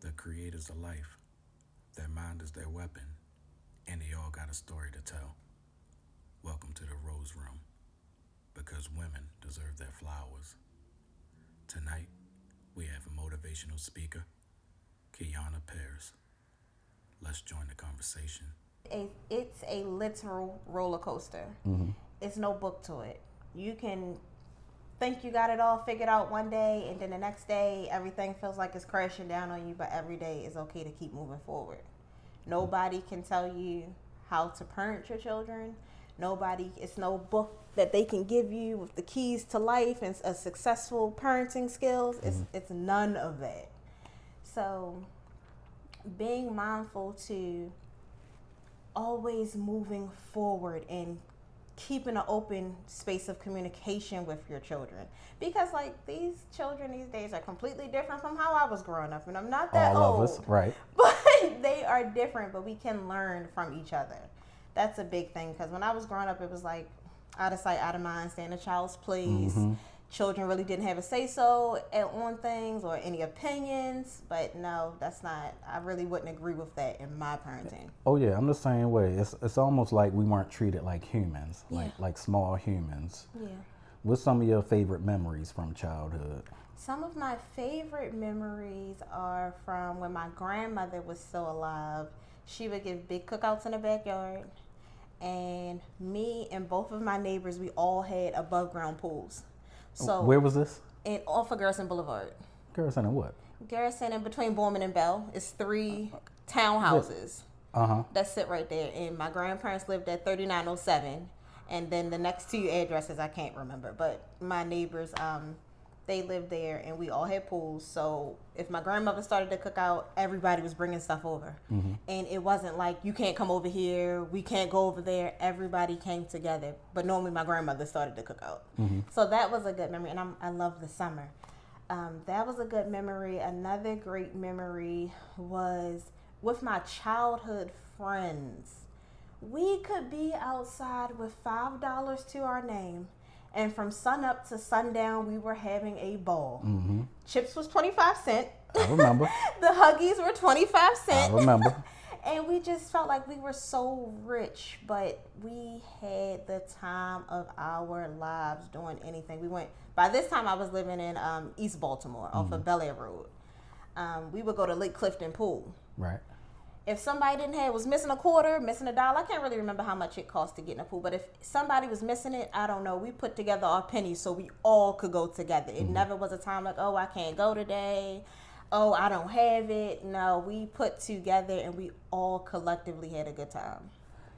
The creators of life, their mind is their weapon, and they all got a story to tell. Welcome to the Rose Room, because women deserve their flowers. Tonight, we have a motivational speaker, Kionna Paris. Let's join the conversation. It's a literal roller coaster. It's no book to it. You can think you got it all figured out one day, and then the next day everything feels like it's crashing down on you, but every day is okay to keep moving forward. Nobody can tell you how to parent your children. It's no book that they can give you with the keys to life and a successful parenting skills. It's none of that. So being mindful to always moving forward and keeping an open space of communication with your children, because like these children these days are completely different from how I was growing up, and I'm not that All old, of us, right? but they are different, but we can learn from each other. That's a big thing, because when I was growing up, it was like out of sight, out of mind, stay in a child's place. Children really didn't have a say-so on things or any opinions, but no, that's not, I really wouldn't agree with that in my parenting. Oh yeah, I'm the same way. It's almost like we weren't treated like humans, like small humans. Yeah. What's some of your favorite memories from childhood? Some of my favorite memories are from when my grandmother was still alive. She would give big cookouts in the backyard, and me and both of my neighbors, we all had above ground pools. So Where was this? off of Garrison Boulevard. Garrison and what? Garrison and between Borman and Bell is 3 townhouses that sit right there. And my grandparents lived at 3907. And then the next 2 addresses I can't remember. But my neighbors, they lived there, and we all had pools. So if my grandmother started to cook out, everybody was bringing stuff over. And it wasn't like, you can't come over here, we can't go over there. Everybody came together. But normally my grandmother started to cook out. So that was a good memory. And I love the summer. That was a good memory. Another great memory was with my childhood friends. We could be outside with $5 to our name, and from sun up to sundown, we were having a ball. Chips was 25 cents. I remember. The Huggies were 25 cents. I remember. And we just felt like we were so rich, but we had the time of our lives doing anything. By this time I was living in East Baltimore off of Bel Air Road. We would go to Lake Clifton Pool. Right. If somebody was missing a quarter, missing $1, I can't really remember how much it cost to get in a pool, but if somebody was missing it, I don't know, we put together our pennies so we all could go together. It never was a time like, oh, I can't go today. Oh, I don't have it. No, we put together and we all collectively had a good time.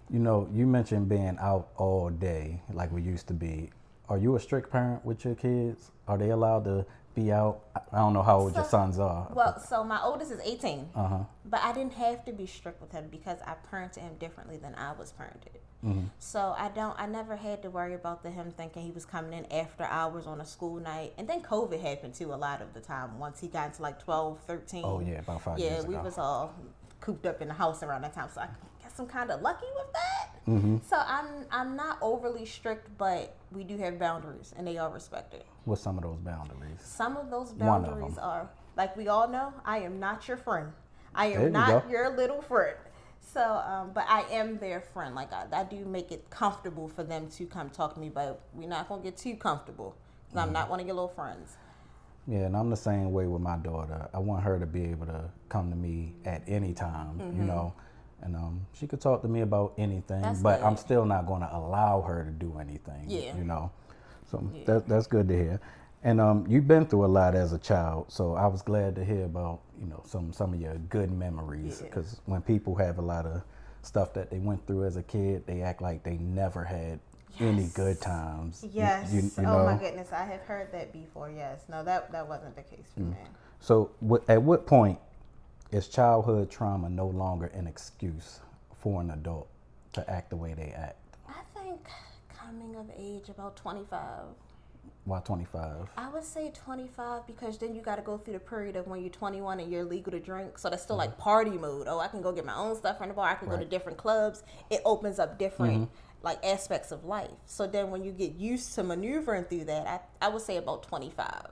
You know, you mentioned being out all day like we used to be. Are you a strict parent with your kids? Are they allowed to be out? I don't know how old your sons are. Well, so my oldest is 18, but I didn't have to be strict with him because I parented him differently than I was parented. So I never had to worry about him thinking he was coming in after hours on a school night. And then COVID happened too a lot of the time once he got into like 12, 13. Oh yeah, about 5 years ago. Yeah, we was all cooped up in the house around that time. So I guess I'm kind of lucky with that. So I'm not overly strict, but we do have boundaries and they are respected. What's some of those boundaries? Some of those boundaries are, like we all know, I am not your friend. I am There you not go. your little friend. So, but I am their friend. Like I do make it comfortable for them to come talk to me, but we're not going to get too comfortable because I'm not one of your little friends. Yeah, and I'm the same way with my daughter. I want her to be able to come to me at any time, you know, and she could talk to me about anything, but I'm still not going to allow her to do anything, you know. So that's good to hear. And you've been through a lot as a child, so I was glad to hear about, you know, some of your good memories, because when people have a lot of stuff that they went through as a kid, they act like they never had any good times. Yes. You Oh know? my goodness, I have heard that before. Yes. No, that wasn't the case for me. So at what point is childhood trauma no longer an excuse for an adult to act the way they act? I think coming of age about 25. Why 25? I would say 25 because then you got to go through the period of when you're 21 and you're legal to drink. So that's still like party mode. Oh, I can go get my own stuff from the bar. I can go to different clubs. It opens up different like aspects of life. So then when you get used to maneuvering through that, I would say about 25.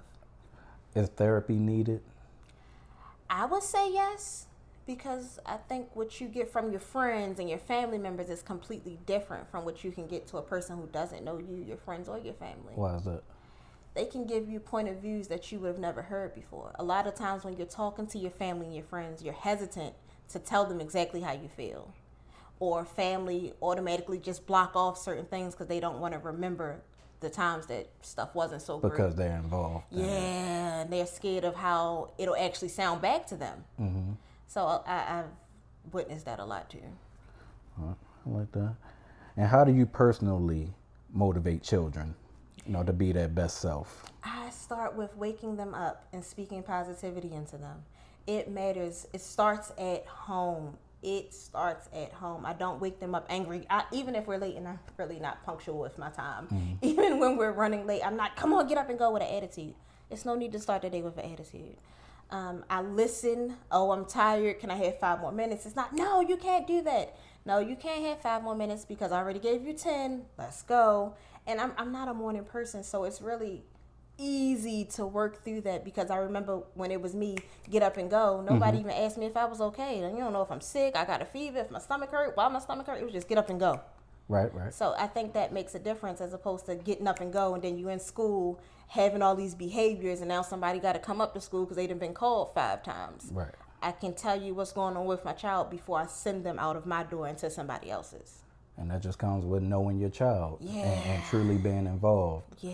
Is therapy needed? I would say yes, because I think what you get from your friends and your family members is completely different from what you can get to a person who doesn't know you, your friends, or your family. Why is that? They can give you point of views that you would have never heard before. A lot of times when you're talking to your family and your friends, you're hesitant to tell them exactly how you feel. Or family automatically just block off certain things because they don't want to remember the times that stuff wasn't so great. Because they're involved. Yeah, and they're scared of how it'll actually sound back to them. Mm-hmm. So I've witnessed that a lot too. I like that. And how do you personally motivate children, to be their best self? I start with waking them up and speaking positivity into them. It matters. It starts at home. I don't wake them up angry. Even if we're late and I'm really not punctual with my time. Mm-hmm. Even when we're running late, I'm not, come on, get up and go with an attitude. It's no need to start the day with an attitude. I listen. Oh, I'm tired. Can I have 5 more minutes? It's not, no, you can't do that. No, you can't have 5 more minutes because I already gave you 10. Let's go. And I'm not a morning person, so it's really easy to work through that because I remember when it was me, get up and go. Nobody even asked me if I was okay. And you don't know if I'm sick, I got a fever, if my stomach hurt, why my stomach hurt. It was just get up and go. Right. So I think that makes a difference as opposed to getting up and go and then you in school having all these behaviors and now somebody got to come up to school because they done been called 5 times. Right. I can tell you what's going on with my child before I send them out of my door into somebody else's. And that just comes with knowing your child and truly being involved. Yeah.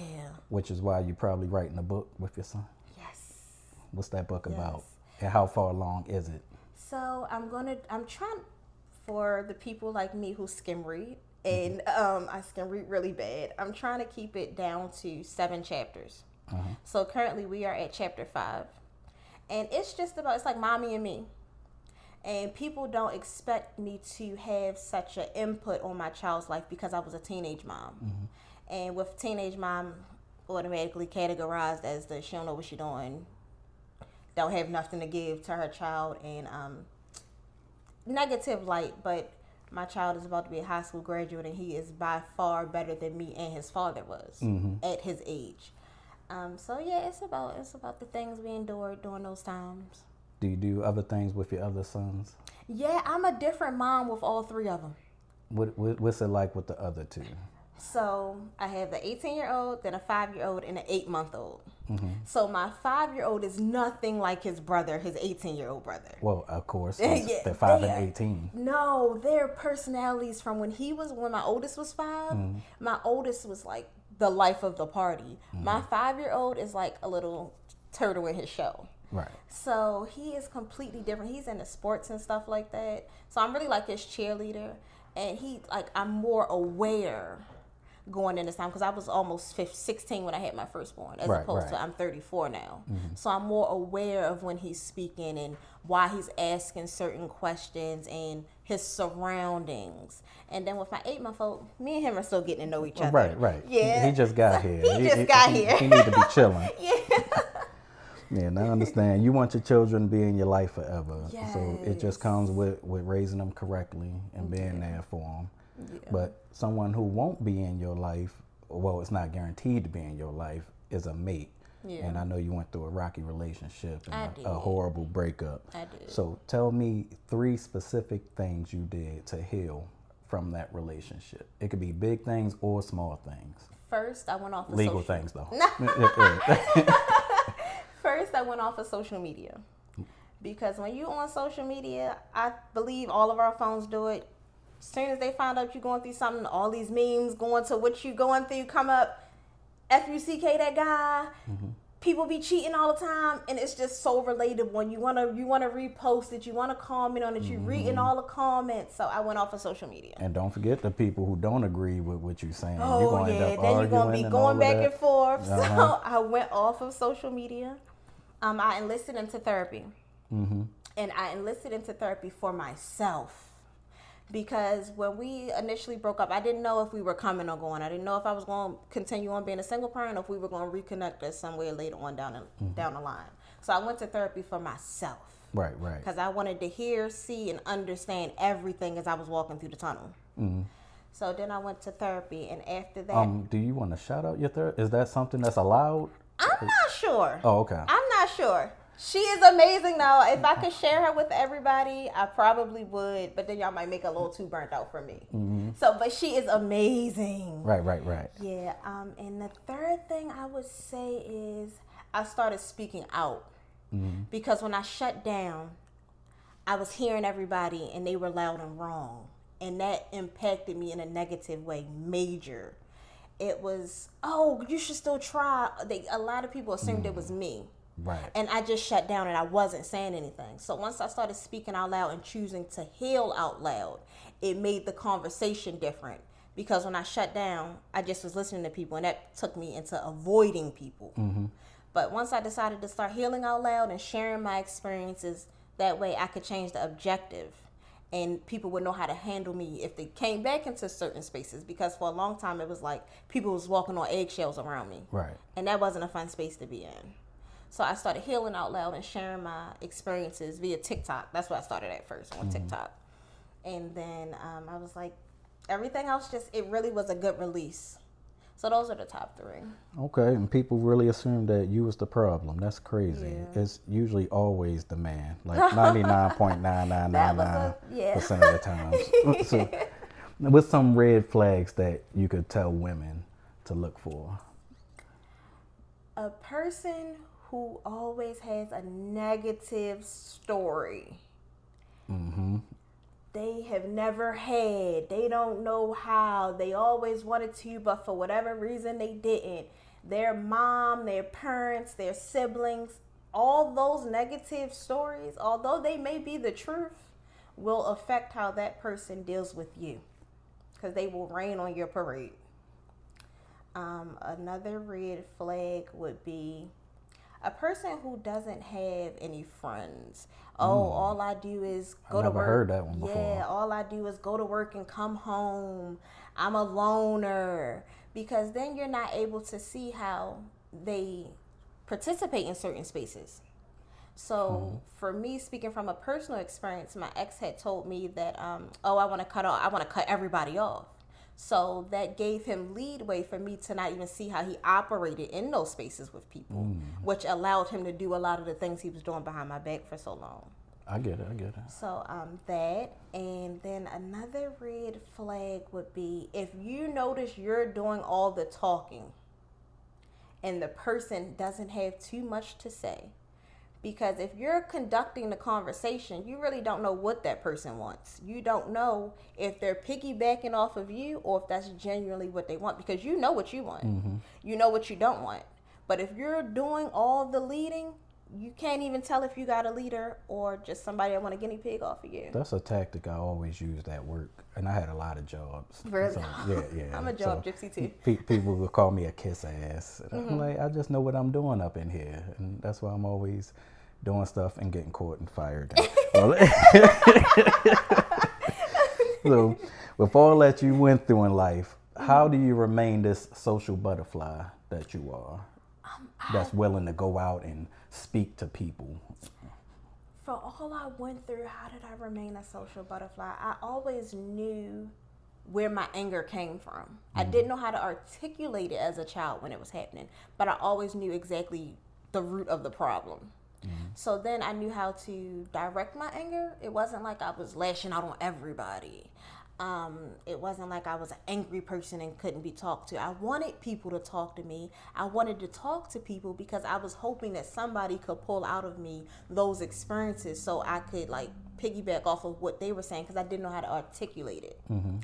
Which is why you're probably writing a book with your son. Yes. What's that book about? And how far along is it? So I'm trying for the people like me who skim read, and I skim read really bad. I'm trying to keep it down to 7 chapters. So currently we are at chapter 5. And it's just about, it's like mommy and me. And people don't expect me to have such an input on my child's life because I was a teenage mom. Mm-hmm. And with teenage mom, automatically categorized as the she don't know what she's doing, don't have nothing to give to her child, and negative light. But my child is about to be a high school graduate, and he is by far better than me and his father was at his age. So yeah, it's about the things we endured during those times. Do you do other things with your other sons? Yeah, I'm a different mom with all 3 of them. What's it like with the other 2? So I have the 18-year-old, then a 5-year-old, and an 8-month-old. Mm-hmm. So my 5-year-old is nothing like his brother, his 18-year-old brother. Well, of course, they're 5 and 18. No, their personalities from when my oldest was 5, my oldest was like the life of the party. My 5-year-old is like a little turtle in his shell. Right. So he is completely different. He's into sports and stuff like that. So I'm really like his cheerleader. And I'm more aware going in this time because I was almost 16 when I had my firstborn as opposed to I'm 34 now. Mm-hmm. So I'm more aware of when he's speaking and why he's asking certain questions and his surroundings. And then with my 8-month-old, me and him are still getting to know each other. Right. Yeah. He just got here. He got here. He need to be chilling. Yeah. Yeah, and I understand. You want your children to be in your life forever. Yes. So it just comes with raising them correctly and being there for them. Yeah. But someone who won't be in your life, well, it's not guaranteed to be in your life, is a mate. Yeah. And I know you went through a rocky relationship and a horrible breakup. I did. So tell me 3 specific things you did to heal from that relationship. It could be big things or small things. First, I went off of legal things, though. First, I went off of social media. Because when you on social media, I believe all of our phones do it. As soon as they find out you're going through something, all these memes going to what you going through come up. F-U-C-K, that guy. Mm-hmm. People be cheating all the time, and it's just so relatable. When you wanna repost it, you wanna comment on it, you reading all the comments. So I went off of social media. And don't forget the people who don't agree with what you're saying. Oh, you're gonna end up then you're gonna be going back and forth. Uh-huh. So I went off of social media. I enlisted into therapy. Mm-hmm. And I enlisted into therapy for myself. Because when we initially broke up, I didn't know if we were coming or going. I didn't know if I was going to continue on being a single parent or if we were going to reconnect us somewhere later on down the line. So I went to therapy for myself. Right. Because I wanted to hear, see, and understand everything as I was walking through the tunnel. Mm-hmm. So then I went to therapy, and after that... do you want to shout out your therapist? Is that something that's allowed? I'm not sure. Oh, okay. I'm not sure. She is amazing though. If I could share her with everybody, I probably would. But then y'all might make a little too burnt out for me. Mm-hmm. So, but she is amazing. Right. Yeah. And the third thing I would say is I started speaking out. Mm-hmm. Because when I shut down, I was hearing everybody and they were loud and wrong. And that impacted me in a negative way, major. It was, oh, you should still try. A lot of people assumed it was me. Right. And I just shut down and I wasn't saying anything. So once I started speaking out loud and choosing to heal out loud, it made the conversation different. Because when I shut down, I just was listening to people and that took me into avoiding people. Mm-hmm. But once I decided to start healing out loud and sharing my experiences, that way I could change the objective. And people would know how to handle me if they came back into certain spaces. Because for a long time, it was like people was walking on eggshells around me. Right. And that wasn't a fun space to be in. So I started healing out loud and sharing my experiences via TikTok. That's where I started at first, on TikTok. And then I was like, everything else it really was a good release. So those are the top three. Okay, and people really assume that you was the problem. That's crazy. Yeah. It's usually always the man, like 99.9999% of the time. So, with some red flags that you could tell women to look for? A person who always has a negative story. Mm-hmm. They have never had. They don't know how. They always wanted to, but for whatever reason they didn't. Their mom, their parents, their siblings, all those negative stories, although they may be the truth, will affect how that person deals with you. Because they will rain on your parade. Another red flag would be a person who doesn't have any friends. All I do is go to work. I've never heard that one before. Yeah, all I do is go to work and come home. I'm a loner. Because then you're not able to see how they participate in certain spaces. So for me, speaking from a personal experience, my ex had told me that, I want to cut everybody off. So that gave him leeway for me to not even see how he operated in those spaces with people, which allowed him to do a lot of the things he was doing behind my back for so long. I get it. So that, and then another red flag would be if you notice you're doing all the talking and the person doesn't have too much to say. Because if you're conducting the conversation, you really don't know what that person wants. You don't know if they're piggybacking off of you or if that's genuinely what they want. Because you know what you want. Mm-hmm. You know what you don't want. But if you're doing all the leading, you can't even tell if you got a leader or just somebody that want a guinea pig off of you. That's a tactic I always used at work. And I had a lot of jobs. Really? So, yeah. I'm a job gypsy too. People would call me a kiss ass. And I'm like, I just know what I'm doing up in here. And that's why I'm always doing stuff and getting caught and fired. So, with all that you went through in life, how do you remain this social butterfly that you are? That's willing to go out and speak to people. For all I went through, how did I remain a social butterfly? I always knew where my anger came from. I didn't know how to articulate it as a child when it was happening, but I always knew exactly the root of the problem. So then I knew how to direct my anger. It wasn't like I was lashing out on everybody. It wasn't like I was an angry person and couldn't be talked to. I wanted people to talk to me. I wanted to talk to people because I was hoping that somebody could pull out of me those experiences so I could like piggyback off of what they were saying because I didn't know how to articulate it. Mm-hmm.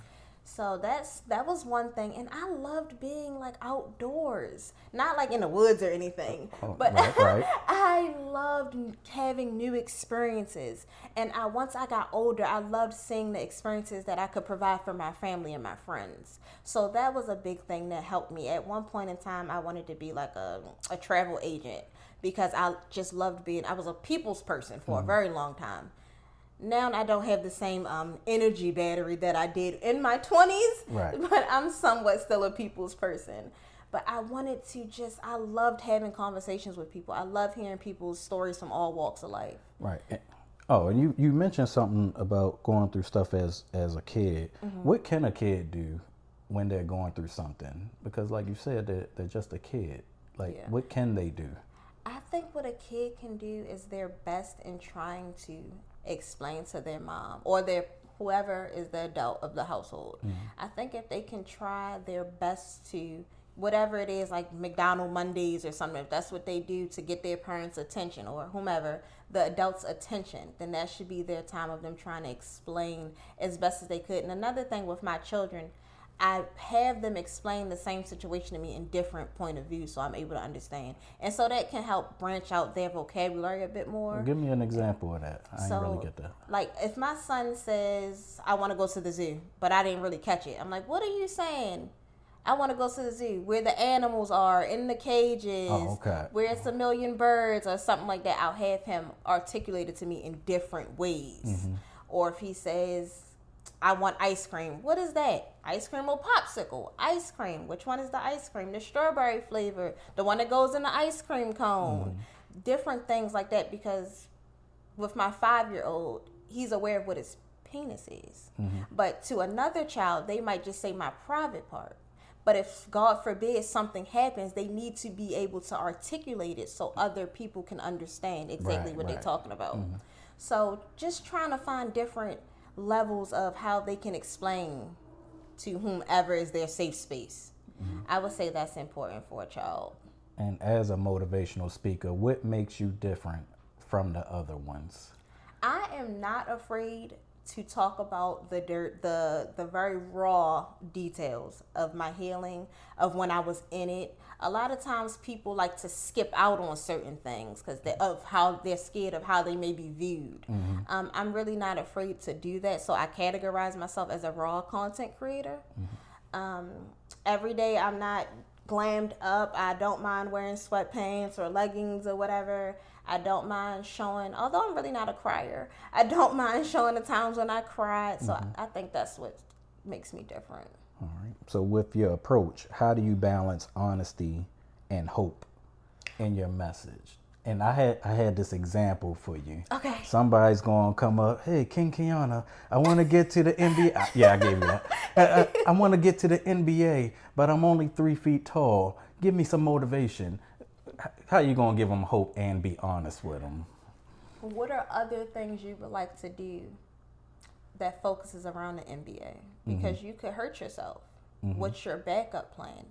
So that was one thing. And I loved being like outdoors, not like in the woods or anything, but right. I loved having new experiences. And once I got older, I loved seeing the experiences that I could provide for my family and my friends. So that was a big thing that helped me. At one point in time, I wanted to be like a travel agent because I just loved I was a people's person for a very long time. Now I don't have the same energy battery that I did in my 20s, right. But I'm somewhat still a people's person. But I wanted to I loved having conversations with people. I love hearing people's stories from all walks of life. Right. And you mentioned something about going through stuff as a kid. Mm-hmm. What can a kid do when they're going through something? Because like you said, they're just a kid. Like, what can they do? I think what a kid can do is their best in trying to explain to their mom or their whoever is the adult of the household. I think if they can try their best to whatever it is, like McDonald's Mondays or something, if that's what they do to get their parents' attention or whomever, the adults' attention, then that should be their time of them trying to explain as best as they could. And another thing with my children, I have them explain the same situation to me in different point of view so I'm able to understand. And so that can help branch out their vocabulary a bit more. Give me an example of that. I didn't really get that. Like if my son says, I want to go to the zoo, but I didn't really catch it. I'm like, what are you saying? I want to go to the zoo where the animals are in the cages, where it's a million birds or something like that. I'll have him articulate it to me in different ways. Or if he says, I want ice cream. What is that? Ice cream or popsicle? Ice cream. Which one is the ice cream? The strawberry flavor. The one that goes in the ice cream cone. Different things like that, because with my 5-year-old, he's aware of what his penis is. But to another child, they might just say my private part. But if, God forbid, something happens, they need to be able to articulate it so other people can understand exactly what they're talking about. So just trying to find different levels of how they can explain to whomever is their safe space. I would say that's important for a child. And as a motivational speaker, what makes you different from the other ones? I am not afraid to talk about the very raw details of my healing, of when I was in it. A lot of times people like to skip out on certain things because of how they're scared of how they may be viewed. I'm really not afraid to do that, so I categorize myself as a raw content creator. Every day I'm not glammed up. I don't mind wearing sweatpants or leggings or whatever. I don't mind showing, although I'm really not a crier, I don't mind showing the times when I cried. So I think that's what makes me different. All right. So with your approach, how do you balance honesty and hope in your message? And I had this example for you. Okay. Somebody's going to come up, hey, King Kionna, I want to get to the NBA. Yeah, I gave you that. I want to get to the NBA, but I'm only 3 feet tall. Give me some motivation. How you going to give them hope and be honest with them? What are other things you would like to do that focuses around the NBA? Because you could hurt yourself. What's your backup plan?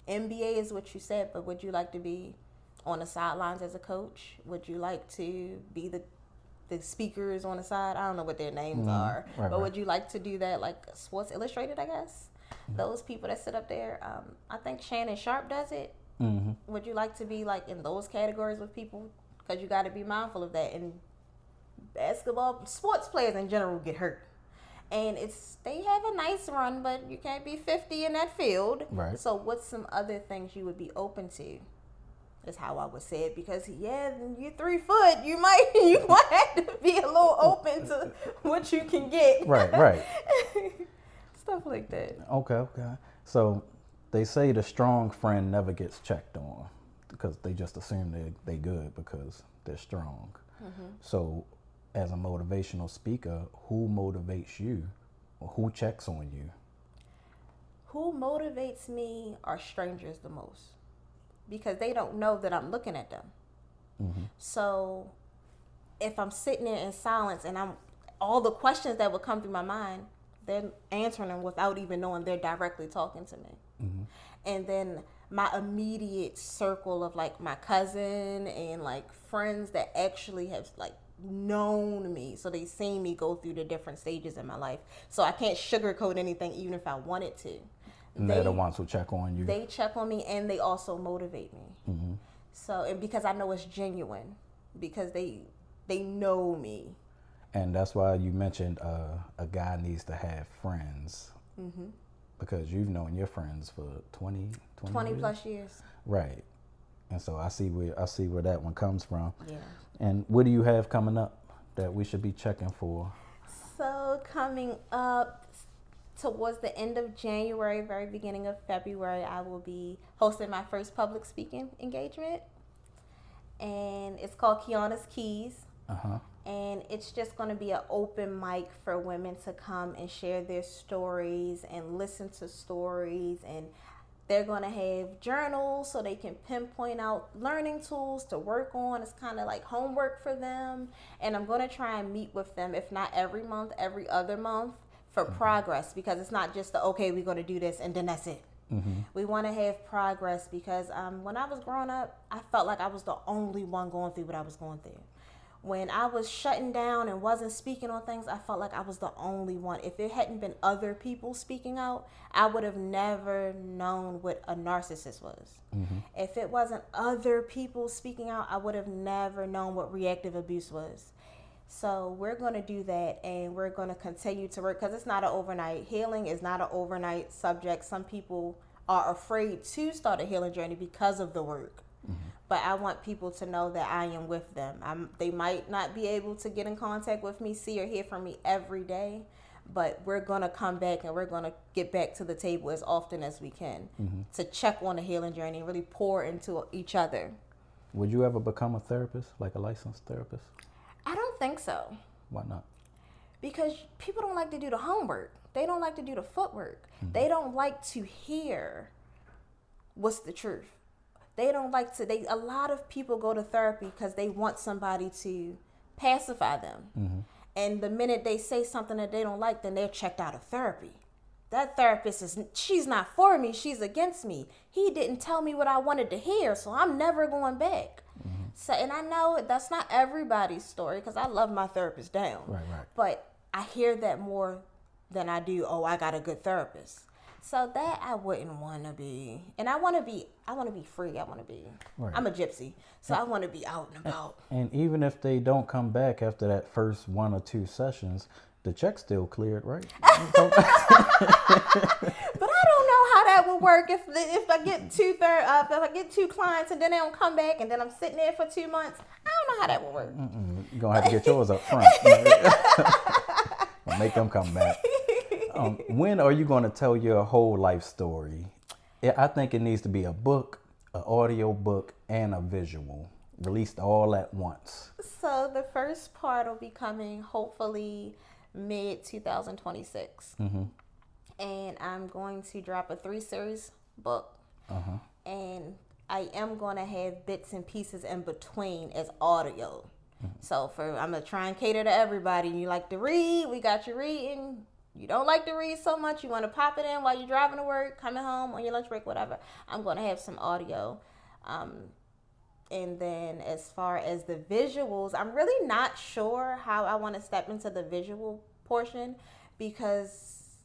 NBA is what you said, but would you like to be on the sidelines as a coach? Would you like to be the speakers on the side? I don't know what their names are, but would you like to do that, like Sports Illustrated, I guess? Those people that sit up there, I think Shannon Sharp does it. Would you like to be like in those categories with people? Because you got to be mindful of that. And basketball, sports players in general get hurt. And they have a nice run, but you can't be 50 in that field. Right. So what's some other things you would be open to? Is how I would say it, because you're 3 foot. You might have to be a little open to what you can get. Right. Stuff like that. Okay. So they say the strong friend never gets checked on because they just assume they good because they're strong. So as a motivational speaker, who motivates you or who checks on you? Who motivates me are strangers the most, because they don't know that I'm looking at them. So if I'm sitting there in silence and all the questions that would come through my mind, they're answering them without even knowing they're directly talking to me. And then my immediate circle of like my cousin and like friends that actually have like known me, so they seen me go through the different stages in my life, so I can't sugarcoat anything even if I wanted to. They're the ones who check on you. They check on me and they also motivate me. So, and because I know it's genuine, because they know me. And that's why you mentioned a guy needs to have friends. Because you've known your friends for 20 plus years. Right. And so I see where that one comes from. Yeah. And what do you have coming up that we should be checking for? So coming up towards the end of January, very beginning of February, I will be hosting my first public speaking engagement. And it's called Kionna's Keys. And it's just going to be an open mic for women to come and share their stories and listen to stories. And They're going to have journals so they can pinpoint out learning tools to work on. It's kind of like homework for them. And I'm going to try and meet with them, if not every month, every other month, for progress, because it's not just okay, we're going to do this and then that's it. We want to have progress because when I was growing up, I felt like I was the only one going through what I was going through. When I was shutting down and wasn't speaking on things, I felt like I was the only one. If it hadn't been other people speaking out, I would have never known what a narcissist was. If it wasn't other people speaking out, I would have never known what reactive abuse was. So we're going to do that, and we're going to continue to work, because it's not an overnight healing. It's not an overnight subject. Some people are afraid to start a healing journey because of the work. But I want people to know that I am with them. They might not be able to get in contact with me, see or hear from me every day, but we're going to come back and we're going to get back to the table as often as we can to check on the healing journey and really pour into each other. Would you ever become a therapist, like a licensed therapist? I don't think so. Why not? Because people don't like to do the homework. They don't like to do the footwork. They don't like to hear what's the truth. They don't like to, a lot of people go to therapy because they want somebody to pacify them. And the minute they say something that they don't like, then they're checked out of therapy. That therapist she's not for me, she's against me. He didn't tell me what I wanted to hear, so I'm never going back. So, and I know that's not everybody's story, because I love my therapist down. Right. But I hear that more than I do, I got a good therapist. So that I wouldn't want to be. And I want to be free. Right. I'm a gypsy. So I want to be out and about. And even if they don't come back after that first 1 or 2 sessions, the check's still cleared, right? But I don't know how that would work if I get if I get 2 clients and then they don't come back and then I'm sitting there for 2 months. I don't know how that would work. You're going to have to get yours up front. Make them come back. When are you going to tell your whole life story? I think it needs to be a book, an audio book, and a visual, released all at once. So the first part will be coming hopefully mid-2026. And I'm going to drop a 3-series book. And I am going to have bits and pieces in between as audio. So I'm going to try and cater to everybody. You like to read, we got you reading. You don't like to read so much, you want to pop it in while you're driving to work, coming home, on your lunch break, whatever. I'm going to have some audio. And then as far as the visuals, I'm really not sure how I want to step into the visual portion, because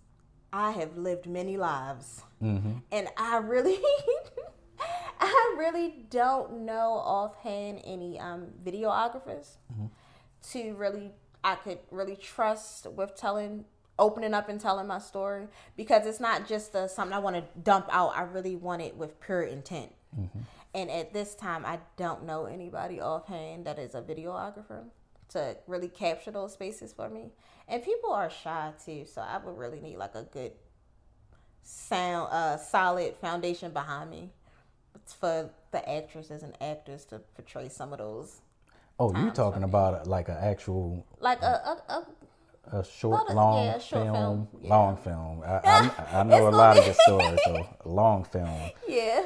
I have lived many lives. And I really don't know offhand any videographers I could really trust with opening up and telling my story, because it's not just something I want to dump out. I really want it with pure intent. And at this time, I don't know anybody offhand that is a videographer to really capture those spaces for me. And people are shy too, so I would really need like a good solid foundation behind me. It's for the actresses and actors to portray some of those. Oh, you talking about like an actual, like a short, short long film. Yeah. Long film. I know a lot of the stories, so long film. Yeah.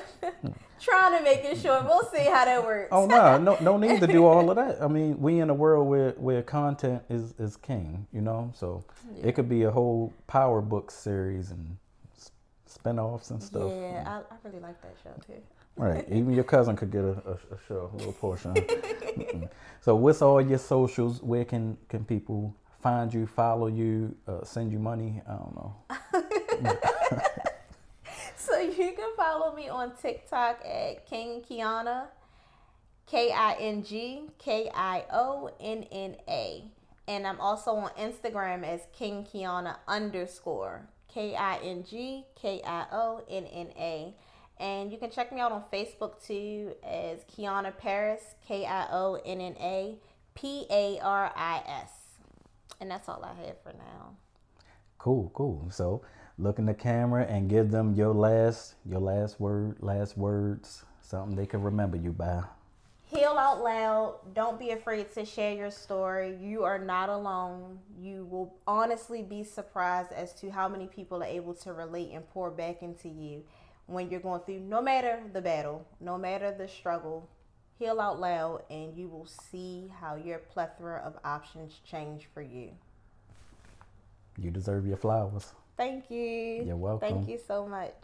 Trying to make it short. We'll see how that works. Oh no need to do all of that. I mean, we in a world where content is king, so it could be a whole power book series and spinoffs and stuff. Yeah, I really like that show too. Right, even your cousin could get a show, a little portion. So what's all your socials? Where can people find you, follow you, send you money? I don't know. So you can follow me on TikTok at King Kionna, KingKionna. And I'm also on Instagram as King Kionna _ KingKionna. And you can check me out on Facebook too as Kionna Paris, KIONNA PARIS. And that's all I have for now. Cool. So look in the camera and give them your last words, something they can remember you by. Heal out loud. Don't be afraid to share your story. You are not alone. You will honestly be surprised as to how many people are able to relate and pour back into you when you're going through, no matter the battle, no matter the struggle, heal out loud, and you will see how your plethora of options change for you. You deserve your flowers. Thank you. You're welcome. Thank you so much.